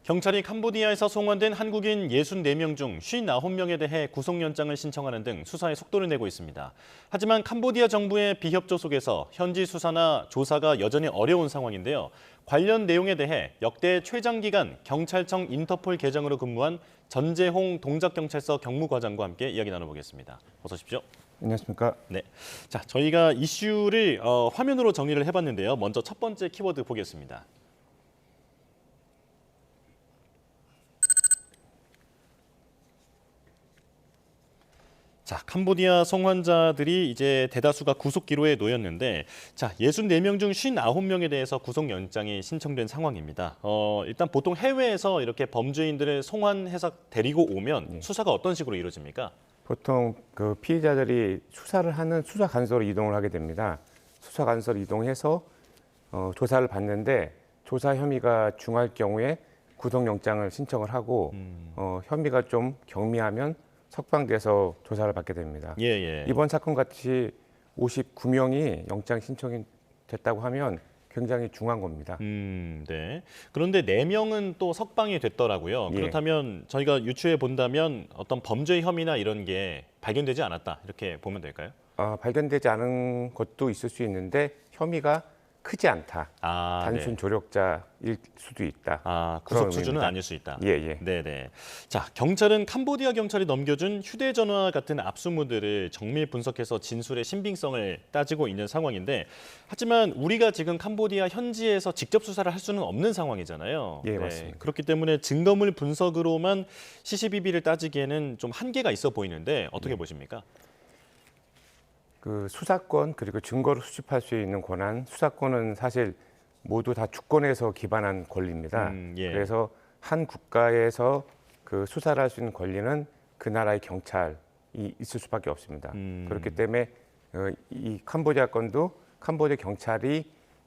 경찰이 캄보디아에서 송환된 한국인 64명 중 59명에 대해 구속영장을 신청하는 등 수사에 속도를 내고 있습니다. 하지만 캄보디아 정부의 비협조 속에서 현지 수사나 조사가 여전히 어려운 상황인데요. 관련 내용에 대해 역대 최장기간 경찰청 인터폴 계정으로 근무한 전재홍 동작경찰서 경무과장과 함께 이야기 나눠보겠습니다. 어서 오십시오. 안녕하십니까. 네, 자 저희가 이슈를 화면으로 정리를 해봤는데요. 먼저 첫 번째 키워드 보겠습니다. 자, 캄보디아 송환자들이 이제 대다수가 구속 기로에 놓였는데, 자, 64명 중 59명에 대해서 구속영장이 신청된 상황입니다. 일단 보통 해외에서 이렇게 범죄인들을 송환해서 데리고 오면 수사가 어떤 식으로 이루어집니까? 보통 그 피의자들이 수사를 하는 수사관서로 이동을 하게 됩니다. 수사관서로 이동해서 조사를 받는데 조사 혐의가 중할 경우에 구속영장을 신청을 하고 혐의가 좀 경미하면 석방돼서 조사를 받게 됩니다. 예. 이번 사건 같이 59명이 영장 신청이 됐다고 하면 굉장히 중한 겁니다. 네. 그런데 4명은 또 석방이 됐더라고요. 예. 그렇다면 저희가 유추해 본다면 어떤 범죄 혐의나 이런 게 발견되지 않았다 이렇게 보면 될까요? 발견되지 않은 것도 있을 수 있는데 혐의가 크지 않다. 단순 네. 조력자일 수도 있다. 구속 그런 수준은 의미입니다. 아닐 수 있다. 예. 네네. 자, 경찰은 캄보디아 경찰이 넘겨준 휴대전화 같은 압수물들을 정밀 분석해서 진술의 신빙성을 따지고 있는 상황인데, 하지만 우리가 지금 캄보디아 현지에서 직접 수사를 할 수는 없는 상황이잖아요. 예, 맞습니다. 그렇기 때문에 증거물 분석으로만 시시비비를 따지기에는 좀 한계가 있어 보이는데 어떻게 보십니까? 그 수사권 그리고 증거를 수집할 수 있는 권한, 수사권은 사실 모두 다 주권에서 기반한 권리입니다. 예. 그래서 한 국가에서 그 수사를 할 수 있는 권리는 그 나라의 경찰이 있을 수밖에 없습니다. 그렇기 때문에 이 캄보디아 건도 캄보디아 경찰이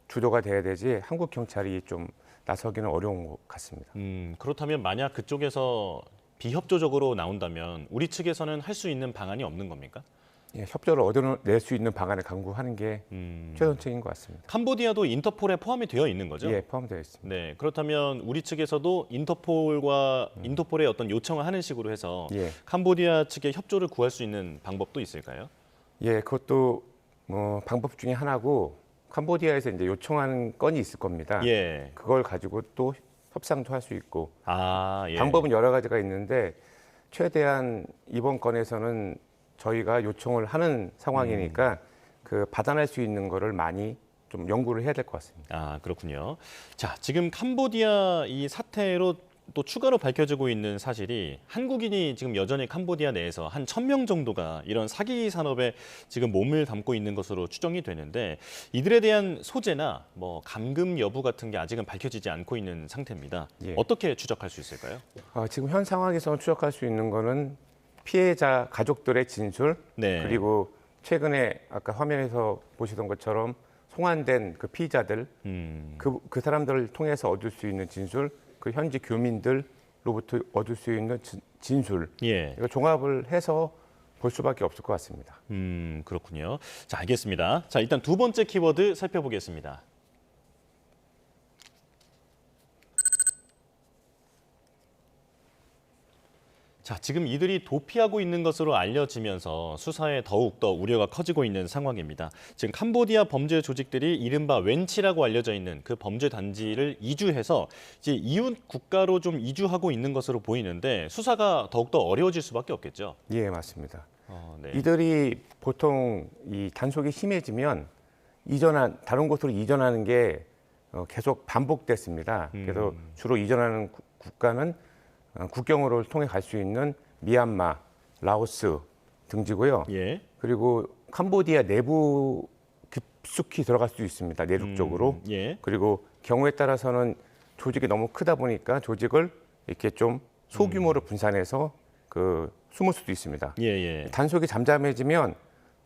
주도가 돼야 되지 한국 경찰이 좀 나서기는 어려운 것 같습니다. 그렇다면 만약 그쪽에서 비협조적으로 나온다면 우리 측에서는 할 수 있는 방안이 없는 겁니까? 예, 협조를 얻어낼 수 있는 방안을 강구하는 게 최선책인 것 같습니다. 캄보디아도 인터폴에 포함이 되어 있는 거죠? 예, 포함되어 있습니다. 네, 그렇다면 우리 측에서도 인터폴에 어떤 요청을 하는 식으로 해서 예. 캄보디아 측의 협조를 구할 수 있는 방법도 있을까요? 예, 그것도 방법 중에 하나고 캄보디아에서 이제 요청하는 건이 있을 겁니다. 예. 그걸 가지고 또 협상도 할 수 있고 예. 방법은 여러 가지가 있는데 최대한 이번 건에서는 저희가 요청을 하는 상황이니까 그 받아낼 수 있는 거를 많이 좀 연구를 해야 될 것 같습니다. 그렇군요. 자, 지금 캄보디아 이 사태로 또 추가로 밝혀지고 있는 사실이 한국인이 지금 여전히 캄보디아 내에서 한 1,000명 정도가 이런 사기 산업에 지금 몸을 담고 있는 것으로 추정이 되는데, 이들에 대한 소재나 뭐 감금 여부 같은 게 아직은 밝혀지지 않고 있는 상태입니다. 예. 어떻게 추적할 수 있을까요? 지금 현 상황에서 추적할 수 있는 거는 피해자 가족들의 진술 네. 그리고 최근에 아까 화면에서 보시던 것처럼 송환된 그 피의자들 그 사람들을 통해서 얻을 수 있는 진술, 그 현지 교민들로부터 얻을 수 있는 진술, 예. 이거 종합을 해서 볼 수밖에 없을 것 같습니다. 그렇군요. 자, 알겠습니다. 자, 일단 두 번째 키워드 살펴보겠습니다. 자, 지금 이들이 도피하고 있는 것으로 알려지면서 수사에 더욱더 우려가 커지고 있는 상황입니다. 지금 캄보디아 범죄 조직들이 이른바 웬치라고 알려져 있는 그 범죄 단지를 이주해서 이제 이웃 국가로 좀 이주하고 있는 것으로 보이는데 수사가 더욱더 어려워질 수밖에 없겠죠. 예, 맞습니다. 네. 이들이 보통 이 단속이 심해지면 다른 곳으로 이전하는 게 계속 반복됐습니다. 그래서 주로 이전하는 국가는 국경으로 통해 갈 수 있는 미얀마, 라오스 등지고요. 예. 그리고 캄보디아 내부 깊숙이 들어갈 수 있습니다. 내륙 쪽으로. 예. 그리고 경우에 따라서는 조직이 너무 크다 보니까 조직을 이렇게 좀 소규모로 분산해서 숨을 수도 있습니다. 예. 단속이 잠잠해지면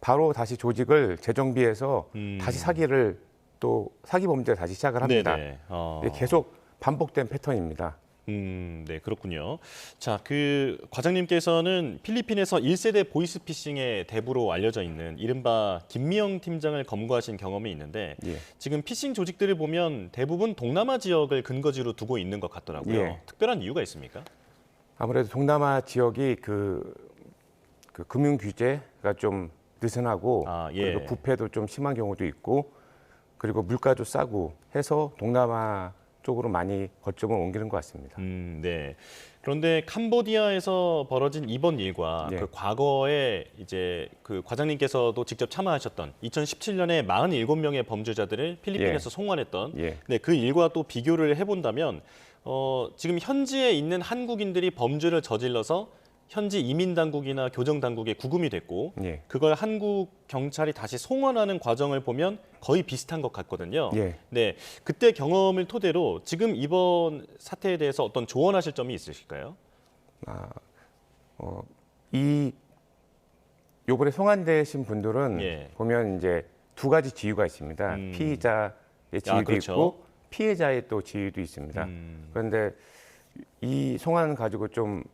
바로 다시 조직을 재정비해서 다시 사기 범죄를 다시 시작을 합니다. 네네. 계속 반복된 패턴입니다. 네, 그렇군요. 자, 그 과장님께서는 필리핀에서 1세대 보이스피싱의 대부로 알려져 있는 이른바 김미영 팀장을 검거하신 경험이 있는데 예. 지금 피싱 조직들을 보면 대부분 동남아 지역을 근거지로 두고 있는 것 같더라고요. 예. 특별한 이유가 있습니까? 아무래도 동남아 지역이 그 금융 규제가 좀 느슨하고 예. 그리고 부패도 좀 심한 경우도 있고 그리고 물가도 싸고 해서 동남아 쪽으로 많이 거점을 옮기는 것 같습니다. 네. 그런데 캄보디아에서 벌어진 이번 일과 예. 그 과거에 이제 그 과장님께서도 직접 참여하셨던 2017년에 47명의 범죄자들을 필리핀에서 송환했던 예. 네, 그 일과 또 비교를 해본다면 지금 현지에 있는 한국인들이 범죄를 저질러서 현지 이민 당국이나 교정 당국에 구금이 됐고 예. 그걸 한국 경찰이 다시 송환하는 과정을 보면 거의 비슷한 것 같거든요. 예. 네, 그때 경험을 토대로 지금 이번 사태에 대해서 어떤 조언하실 점이 있으실까요? 요번에 송환되신 분들은 예. 보면 이제 두 가지 지위가 있습니다. 피의자의 지위도 그렇죠. 있고 피해자의 또 지위도 있습니다. 그런데 이 송환 가지고 좀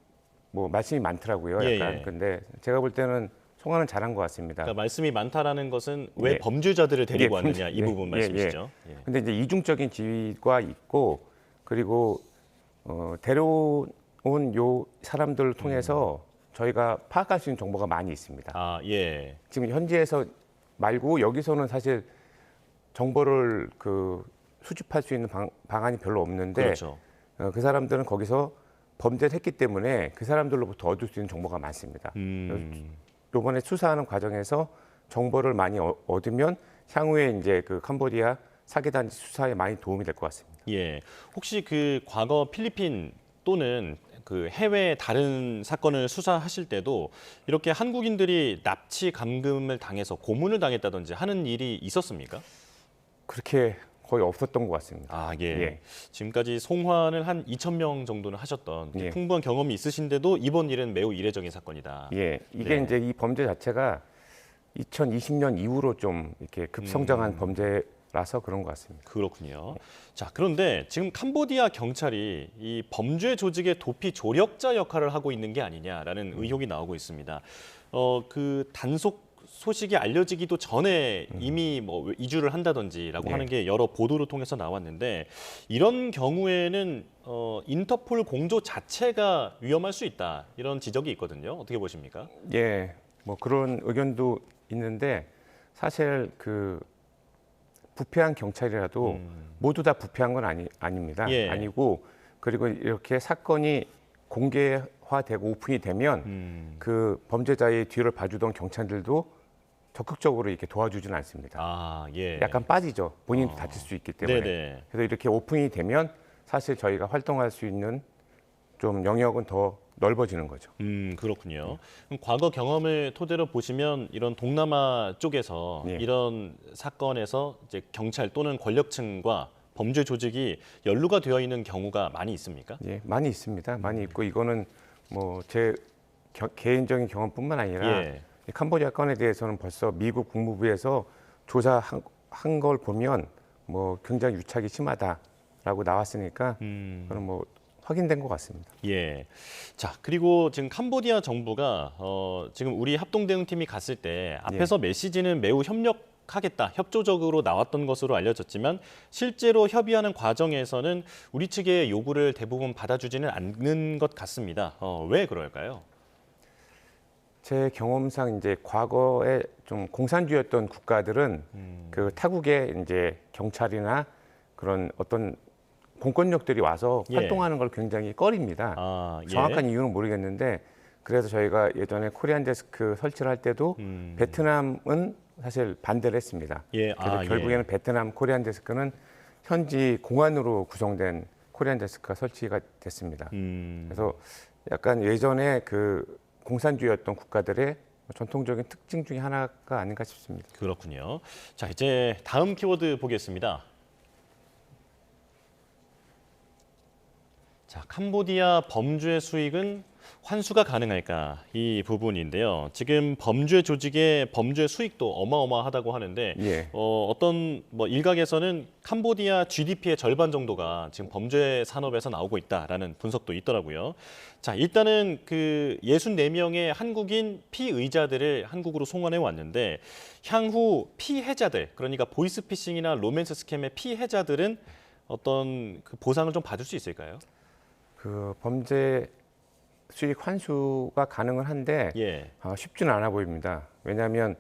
뭐 말씀이 많더라고요. 예, 약간. 예. 근데 제가 볼 때는 송환은 잘한 것 같습니다. 그러니까 말씀이 많다라는 것은 왜 예. 범죄자들을 데리고 예, 왔느냐 이 예, 부분 예, 말씀이시죠? 예. 근데 이제 이중적인 지위가 있고 그리고 데려온 요 사람들을 통해서 저희가 파악할 수 있는 정보가 많이 있습니다. 예. 지금 현지에서 말고 여기서는 사실 정보를 수집할 수 있는 방안이 별로 없는데 그렇죠. 그 사람들은 거기서 범죄를 했기 때문에 그 사람들로부터 얻을 수 있는 정보가 많습니다. 이번에 수사하는 과정에서 정보를 많이 얻으면 향후에 이제 그 캄보디아 사기단지 수사에 많이 도움이 될 것 같습니다. 예. 혹시 그 과거 필리핀 또는 그 해외 다른 사건을 수사하실 때도 이렇게 한국인들이 납치 감금을 당해서 고문을 당했다든지 하는 일이 있었습니까? 그렇게 거의 없었던 것 같습니다. 예. 예. 지금까지 송환을 한 2,000명 정도는 하셨던 예. 풍부한 경험이 있으신데도 이번 일은 매우 이례적인 사건이다. 예, 이게 네. 이제 이 범죄 자체가 2020년 이후로 좀 이렇게 급성장한 범죄라서 그런 것 같습니다. 그렇군요. 자, 그런데 지금 캄보디아 경찰이 이 범죄 조직의 도피 조력자 역할을 하고 있는 게 아니냐라는 의혹이 나오고 있습니다. 그 단속 소식이 알려지기도 전에 이미 뭐 이주를 한다든지라고 네. 하는 게 여러 보도를 통해서 나왔는데 이런 경우에는 인터폴 공조 자체가 위험할 수 있다 이런 지적이 있거든요. 어떻게 보십니까? 예, 뭐 그런 의견도 있는데 사실 그 부패한 경찰이라도 모두 다 부패한 건 아닙니다. 예. 아니고 그리고 이렇게 사건이 공개화되고 오픈이 되면 그 범죄자의 뒤를 봐주던 경찰들도 적극적으로 이렇게 도와주지는 않습니다. 예. 약간 빠지죠. 본인도 다칠 수 있기 때문에. 네네. 그래서 이렇게 오픈이 되면 사실 저희가 활동할 수 있는 좀 영역은 더 넓어지는 거죠. 그렇군요. 그럼 과거 경험을 토대로 보시면 이런 동남아 쪽에서 예. 이런 사건에서 이제 경찰 또는 권력층과 범죄 조직이 연루가 되어 있는 경우가 많이 있습니까? 예, 많이 있습니다. 많이 있고 이거는 뭐 제 개인적인 경험뿐만 아니라 예. 이 캄보디아 건에 대해서는 벌써 미국 국무부에서 조사한 걸 보면 뭐 굉장히 유착이 심하다라고 나왔으니까 그건 뭐 확인된 것 같습니다. 예. 자, 그리고 지금 캄보디아 정부가 지금 우리 합동대응팀이 갔을 때 앞에서 메시지는 매우 협력하겠다, 협조적으로 나왔던 것으로 알려졌지만 실제로 협의하는 과정에서는 우리 측의 요구를 대부분 받아주지는 않는 것 같습니다. 왜 그럴까요? 제 경험상 이제 과거에 좀 공산주의였던 국가들은 그 타국의 이제 경찰이나 그런 어떤 공권력들이 와서 예. 활동하는 걸 굉장히 꺼립니다. 예. 정확한 이유는 모르겠는데 그래서 저희가 예전에 코리안 데스크 설치를 할 때도 베트남은 사실 반대를 했습니다. 예. 그래서 결국에는 베트남 코리안 데스크는 현지 공안으로 구성된 코리안 데스크가 설치가 됐습니다. 그래서 약간 예전에 그 공산주의였던 국가들의 전통적인 특징 중에 하나가 아닌가 싶습니다. 그렇군요. 자, 이제 다음 키워드 보겠습니다. 자, 캄보디아 범죄 수익은 환수가 가능할까 이 부분인데요. 지금 범죄 조직의 범죄 수익도 어마어마하다고 하는데 예. 어떤 뭐 일각에서는 캄보디아 GDP의 절반 정도가 지금 범죄 산업에서 나오고 있다라는 분석도 있더라고요. 자, 일단은 그 64명의 한국인 피의자들을 한국으로 송환해 왔는데 향후 피해자들, 그러니까 보이스피싱이나 로맨스 스캠의 피해자들은 어떤 그 보상을 좀 받을 수 있을까요? 그 범죄 수익 환수가 가능은 한데 예. 쉽지는 않아 보입니다. 왜냐하면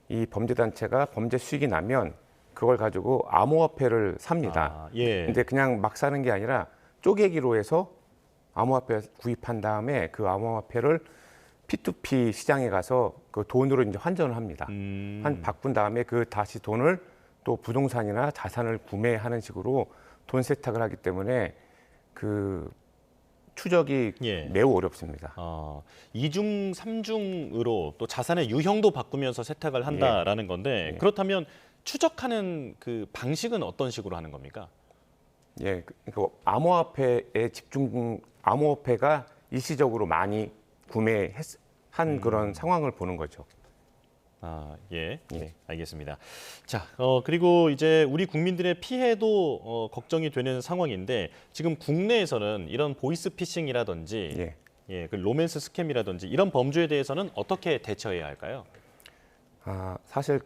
이 범죄 단체가 범죄 수익이 나면 그걸 가지고 암호화폐를 삽니다. 아, 예. 근데 그냥 막 사는 게 아니라 쪼개기로 해서 암호화폐 구입한 다음에 그 암호화폐를 P2P 시장에 가서 그 돈으로 이제 환전을 합니다. 바꾼 다음에 그 다시 돈을 또 부동산이나 자산을 구매하는 식으로 돈 세탁을 하기 때문에 그 추적이 예. 매우 어렵습니다. 이중, 삼중으로 또 자산의 유형도 바꾸면서 세탁을 한다라는 건데 예. 그렇다면 추적하는 그 방식은 어떤 식으로 하는 겁니까? 예, 그 암호화폐에 암호화폐가 일시적으로 많이 구매한 그런 상황을 보는 거죠. 예, 알겠습니다. 자, 그리고 이제 우리 국민들의 피해도 걱정이 되는 상황인데 지금 국내에서는 이런 보이스피싱이라든지 그 로맨스 스캠이라든지 이런 범죄에 대해서는 어떻게 대처해야 할까요? 사실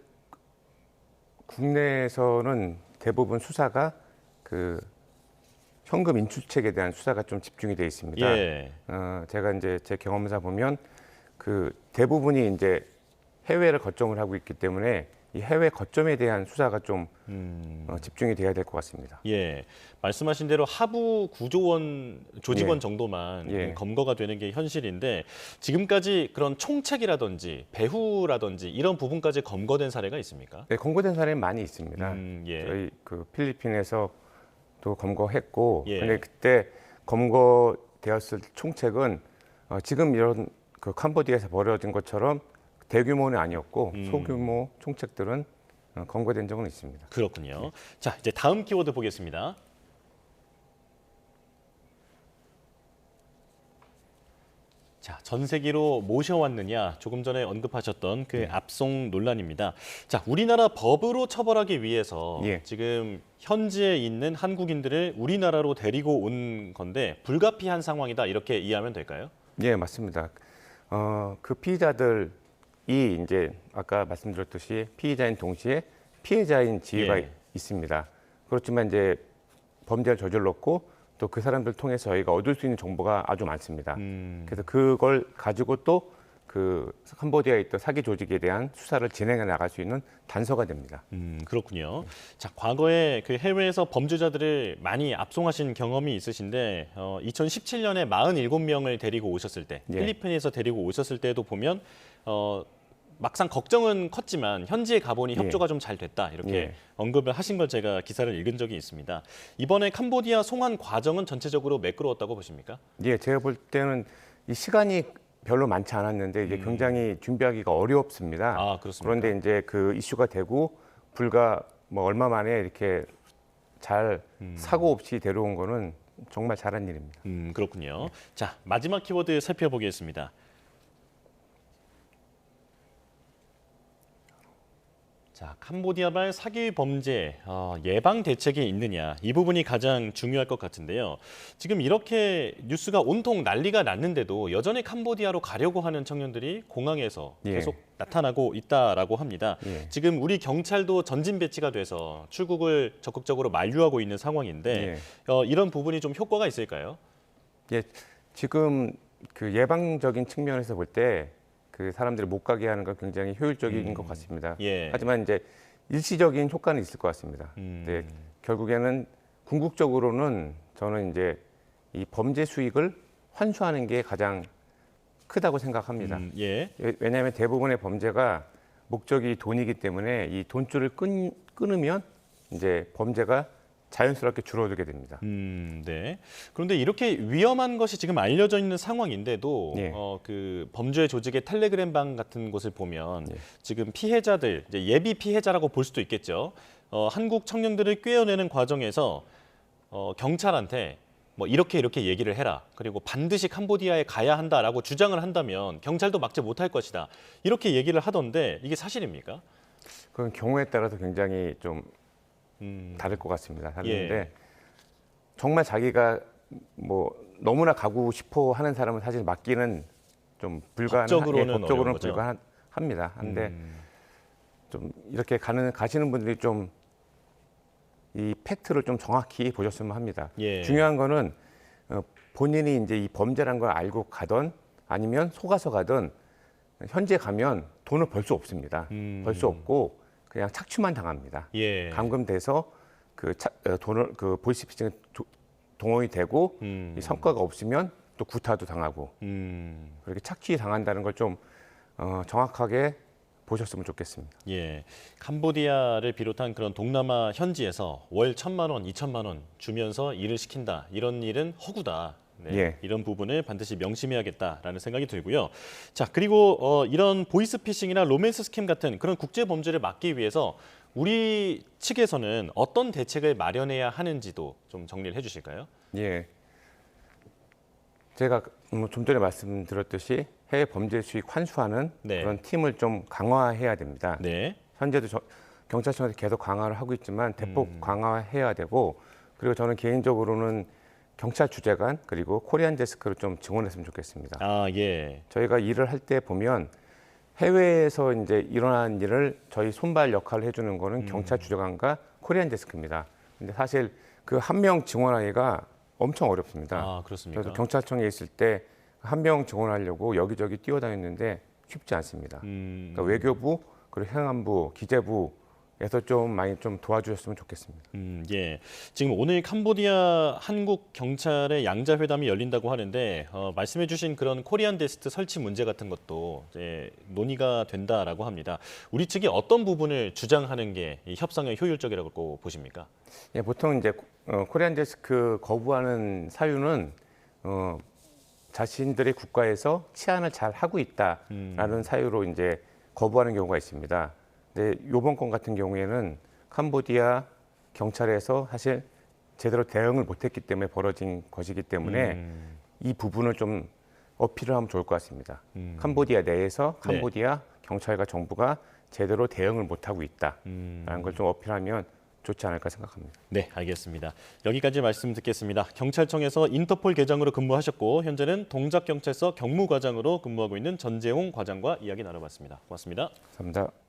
국내에서는 대부분 수사가 그 현금 인출책에 대한 수사가 좀 집중이 돼 있습니다. 예. 제가 이제 제 경험사 보면 그 대부분이 이제 해외를 거점을 하고 있기 때문에 이 해외 거점에 대한 수사가 좀 집중이 돼야 될 것 같습니다. 예, 말씀하신 대로 하부 구조원 조직원 예. 정도만 예. 검거가 되는 게 현실인데 지금까지 그런 총책이라든지 배후라든지 이런 부분까지 검거된 사례가 있습니까? 네, 검거된 사례는 많이 있습니다. 예. 저희 그 필리핀에서도 검거했고, 예. 근데 그때 검거되었을 총책은 지금 이런 그 캄보디아에서 벌어진 것처럼 대규모는 아니었고 소규모 총책들은 검거된 적은 있습니다. 그렇군요. 자, 이제 다음 키워드 보겠습니다. 자, 전세기로 모셔왔느냐 조금 전에 언급하셨던 그 압송 논란입니다. 자, 우리나라 법으로 처벌하기 위해서 예. 지금 현지에 있는 한국인들을 우리나라로 데리고 온 건데 불가피한 상황이다 이렇게 이해하면 될까요? 예, 맞습니다. 그 피의자들이 이제 아까 말씀드렸듯이 피의자인 동시에 피해자인 지위가 예. 있습니다. 그렇지만 이제 범죄를 저질렀고 또 그 사람들 통해서 저희가 얻을 수 있는 정보가 아주 많습니다. 그래서 그걸 가지고 또 그 캄보디아에 있던 사기 조직에 대한 수사를 진행해 나갈 수 있는 단서가 됩니다. 그렇군요. 자, 과거에 그 해외에서 범죄자들을 많이 압송하신 경험이 있으신데 2017년에 47명을 데리고 오셨을 때 예. 필리핀에서 데리고 오셨을 때도 보면 막상 걱정은 컸지만 현지에 가보니 협조가 좀 잘 됐다 이렇게 예. 언급을 하신 걸 제가 기사를 읽은 적이 있습니다. 이번에 캄보디아 송환 과정은 전체적으로 매끄러웠다고 보십니까? 예, 제가 볼 때는 이 시간이 별로 많지 않았는데 이게 굉장히 준비하기가 어렵습니다. 그렇습니까? 그런데 이제 그 이슈가 되고 불과 뭐 얼마 만에 이렇게 잘 사고 없이 데려온 거는 정말 잘한 일입니다. 그렇군요. 자, 마지막 키워드 살펴보겠습니다. 자, 캄보디아발 사기 범죄 예방 대책이 있느냐 이 부분이 가장 중요할 것 같은데요. 지금 이렇게 뉴스가 온통 난리가 났는데도 여전히 캄보디아로 가려고 하는 청년들이 공항에서 예. 계속 나타나고 있다라고 합니다. 예. 지금 우리 경찰도 전진 배치가 돼서 출국을 적극적으로 만류하고 있는 상황인데 이런 부분이 좀 효과가 있을까요? 예, 지금 그 예방적인 측면에서 볼 때 그 사람들이 못 가게 하는 건 굉장히 효율적인 것 같습니다. 예. 하지만 이제 일시적인 효과는 있을 것 같습니다. 근데 결국에는 궁극적으로는 저는 이제 이 범죄 수익을 환수하는 게 가장 크다고 생각합니다. 예. 왜냐하면 대부분의 범죄가 목적이 돈이기 때문에 이 돈줄을 끊으면 이제 범죄가 자연스럽게 줄어들게 됩니다. 네. 그런데 이렇게 위험한 것이 지금 알려져 있는 상황인데도 예. 그 범죄 조직의 텔레그램방 같은 곳을 보면 예. 지금 피해자들 이제 예비 피해자라고 볼 수도 있겠죠. 한국 청년들을 꿰어내는 과정에서 경찰한테 뭐 이렇게 얘기를 해라. 그리고 반드시 캄보디아에 가야 한다라고 주장을 한다면 경찰도 막지 못할 것이다. 이렇게 얘기를 하던데 이게 사실입니까? 그건 경우에 따라서 굉장히 좀 다를 것 같습니다. 다른데 예. 정말 자기가 뭐 너무나 가고 싶어 하는 사람은 사실 맡기는 좀 법적으로는 어려운 거죠? 불가합니다. 한데 좀 이렇게 가시는 분들이 좀 이 팩트를 좀 정확히 보셨으면 합니다. 예. 중요한 거는 본인이 이제 이 범죄란 걸 알고 가던 아니면 속아서 가던 현재 가면 돈을 벌 수 없습니다. 벌 수 없고 그냥 착취만 당합니다. 예. 감금돼서 돈을 보이스피싱 동원이 되고 이 성과가 없으면 또 구타도 당하고 그렇게 착취 당한다는 걸 좀 정확하게 보셨으면 좋겠습니다. 예, 캄보디아를 비롯한 그런 동남아 현지에서 월 1,000만 원, 2,000만 원 주면서 일을 시킨다. 이런 일은 허구다. 네, 예. 이런 부분을 반드시 명심해야겠다라는 생각이 들고요. 자, 그리고 이런 보이스피싱이나 로맨스 스캠 같은 그런 국제 범죄를 막기 위해서 우리 측에서는 어떤 대책을 마련해야 하는지도 좀 정리를 해주실까요? 예. 제가 좀 전에 말씀드렸듯이 해외 범죄 수익 환수하는 네. 그런 팀을 좀 강화해야 됩니다. 네. 현재도 경찰청에서 계속 강화를 하고 있지만 대폭 강화해야 되고 그리고 저는 개인적으로는 경찰 주재관 그리고 코리안 데스크를 좀 증원했으면 좋겠습니다. 아, 예. 저희가 일을 할 때 보면 해외에서 이제 일어난 일을 저희 손발 역할을 해주는 거는 경찰 주재관과 코리안 데스크입니다. 근데 사실 그 한 명 증원하기가 엄청 어렵습니다. 아, 그렇습니까? 저도 경찰청에 있을 때 한 명 증원하려고 여기저기 뛰어다녔는데 쉽지 않습니다. 그러니까 외교부, 그리고 행안부, 기재부에서 좀 많이 좀 도와주셨으면 좋겠습니다. 예. 지금 오늘 캄보디아 한국 경찰의 양자 회담이 열린다고 하는데 말씀해주신 그런 코리안 데스크 설치 문제 같은 것도 이제 논의가 된다라고 합니다. 우리 측이 어떤 부분을 주장하는 게 이 협상에 효율적이라고 보십니까? 예, 보통 이제 코리안 데스크 거부하는 사유는 자신들의 국가에서 치안을 잘 하고 있다라는 사유로 이제 거부하는 경우가 있습니다. 근데 이번 건 같은 경우에는 캄보디아 경찰에서 사실 제대로 대응을 못했기 때문에 벌어진 것이기 때문에 이 부분을 좀 어필을 하면 좋을 것 같습니다. 캄보디아 내에서 캄보디아 경찰과 정부가 제대로 대응을 못하고 있다라는 걸 좀 어필하면 좋지 않을까 생각합니다. 네, 알겠습니다. 여기까지 말씀 듣겠습니다. 경찰청에서 인터폴 계장으로 근무하셨고 현재는 동작경찰서 경무과장으로 근무하고 있는 전재홍 과장과 이야기 나눠봤습니다. 고맙습니다. 감사합니다.